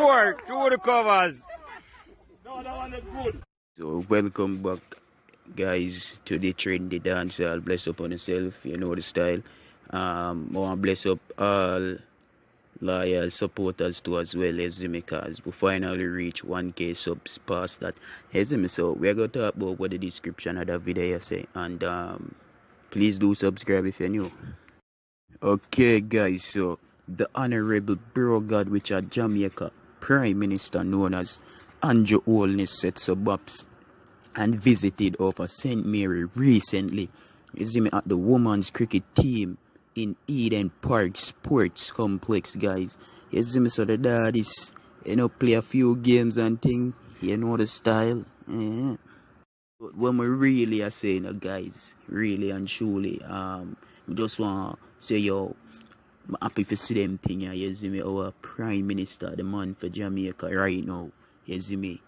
more through the covers. No, that one is good. So welcome back, guys, to the trendy dancehall. Bless up on yourself, you know the style. I want to bless up all loyal supporters too as well as me, because we finally reach 1k subs past that. So we're going to talk about what the description of the video say, and please do subscribe if you're new. Okay guys, so the Honorable Bro God, which are Jamaica Prime Minister known as Andrew Holness, sets up Daps and visited over St. Mary recently. You see me at the women's cricket team in Eden Park Sports Complex, guys. You see me, so the dad is, play a few games and thing. You know the style. Yeah. But when we really are saying, guys, really and truly, we just want to say, yo, I'm happy to see them thing. You see me, our Prime Minister, the man for Jamaica right now. You see me,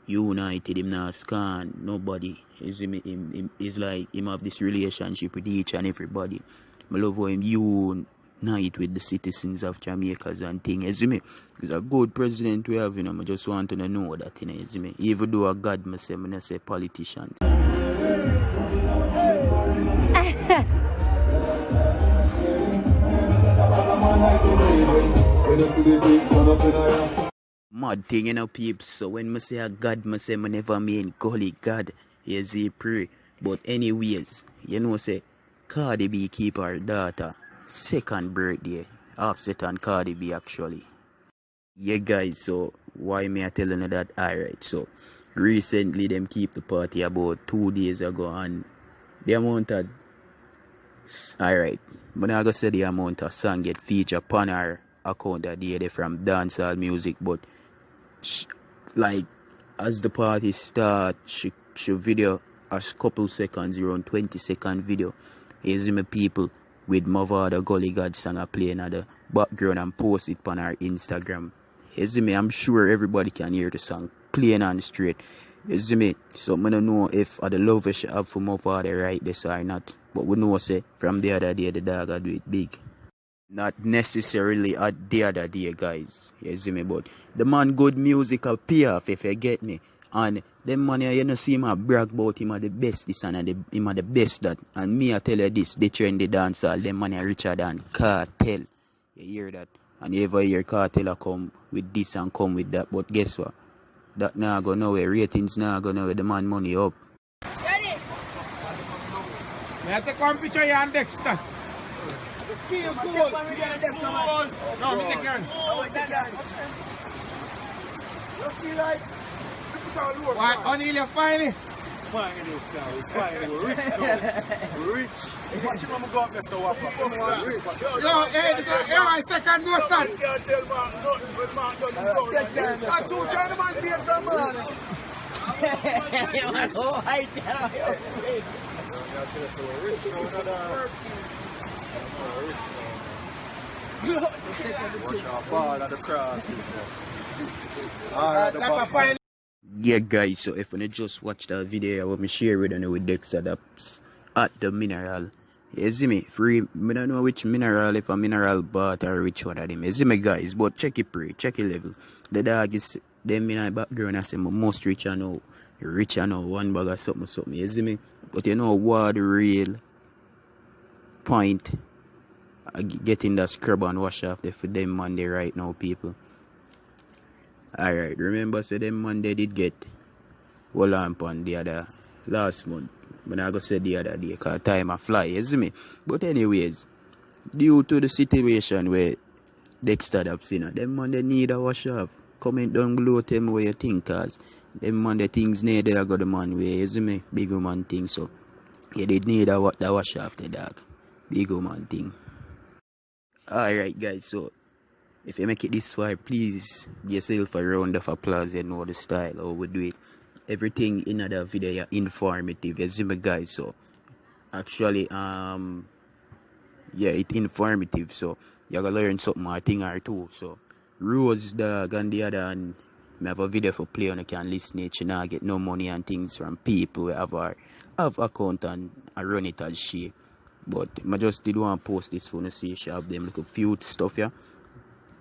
united, him not scan nobody. You see me, him is like him have this relationship with each and everybody. I love how him unite with the citizens of Jamaica and thing. You see me, he's a good president we have. I just want to know that. You see me, even though a God, I say politician. Mad thing, peeps. So when I say a God, I say I never mean Gully God. You see, pray. But anyways, say Cardi B keep her daughter second birthday. Offset on Cardi B actually. Yeah guys, so why me I telling you that? Alright, so recently them keep the party about 2 days ago, and the amount of alright, but I gonna say the amount of song get featured upon her account that day from dancehall music, but like as the party start, she video a couple seconds, around 20-second video. You see me people with Mavado Gully God song are playing at the background and post it on our Instagram. You see me, I'm sure everybody can hear the song playing on the street. You see me, so I don't know if the love she have for Mavado right this or not. But we know say from the other day the dog do it big. Not necessarily at the other day, guys. You see me, but the man good musical payoff if you get me. And them man you know see him brag about him are the best this and him are the best that. And me I tell you this, they trendy dancehall, them man are richer than Cartel. You hear that? And you ever hear Cartel come with this and come with that. But guess what? That now go nowhere. Ratings now go nowhere. The man money up. Ready? May I take one picture here and Dexta? Feel cool. No, me take one. You feel like what? Hon Andrew, you finally? Finally, we're rich now. We're rich. Watch him go up there so what? We're rich. Yo, hey, my second no start. You can't tell man nothing but man doesn't go. That's two kind of man here from man. Oh, I tell you. Watch our ball at the cross. Alright, yeah guys, so if you just watch that video I want me share with you with Dexta Daps at the mineral. You see me, free, I don't know which mineral, if a mineral bath or which one of them. You see me guys, but check it pre, check it level. The dog is them in my background. I say my most rich I know, one bag of something, you see me. But you know what the real point getting that scrub and wash off there for them Monday right now, people. Alright, remember so them Monday did get hold on the other last month. But I go say the other day because time I fly, you see me? But anyways, due to the situation where Dexta Daps them Monday need a wash off. Comment down below, tell me what you think, cause them Monday things need I got the man way, you see me? Big woman thing, so yeah, they need a wash off the dog. Big woman thing. Alright guys, so if you make it this far, please give yourself a round of applause. You know the style, how we do it. Everything in the video is informative. You see me guys, so actually yeah, it's informative, so you're gonna learn something a thing or two. So Rose dog and the other, and I have a video for play and you can listen it. You know, get no money and things from people who have account and I run it as shape. But I just did want to post this for you see have them little few stuff here.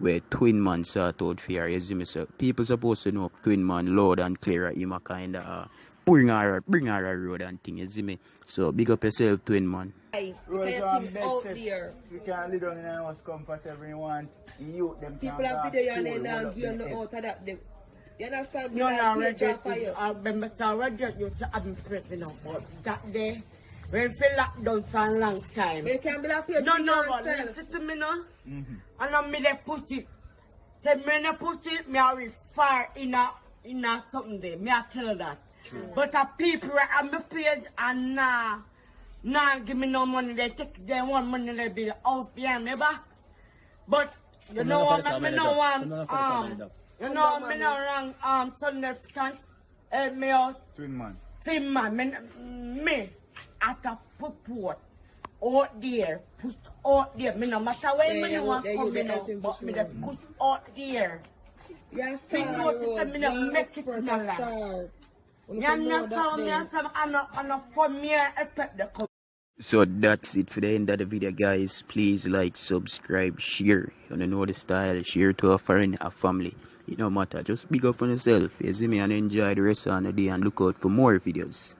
where Twin Man sort out for her, you see me? So people supposed to know Twin Man loud and clear, him a kind of bring her a road and thing, you see me? So big up yourself, Twin Man. Rose on bed set. You can live down in the house comfortable you want. You them people have video and then give you no out of that. You understand? No, no, Roger, I remember Roger used to have me president, but that day, when we locked down for a long time. You can't be like page no, but listen to me now. And I'm me they put it. Say me they put it, me I will fire in a something there. Me I tell her that. But the people at my page and nah give me no money, they take their one money they be out behind me back. But you know what, me no want you know, me no wrong Sunday can't help me out. Twin Man, me at a put out there, put out there. Me no matter where me want come in out, but me just put out there. Yes, me notice me no make it in my life. I'm not for me affect the. So that's it for the end of the video, guys. Please like, subscribe, share. You know the style. Share to a friend, a family. It no matter. Just big up on yourself. You see me, and enjoy the rest of the day and look out for more videos.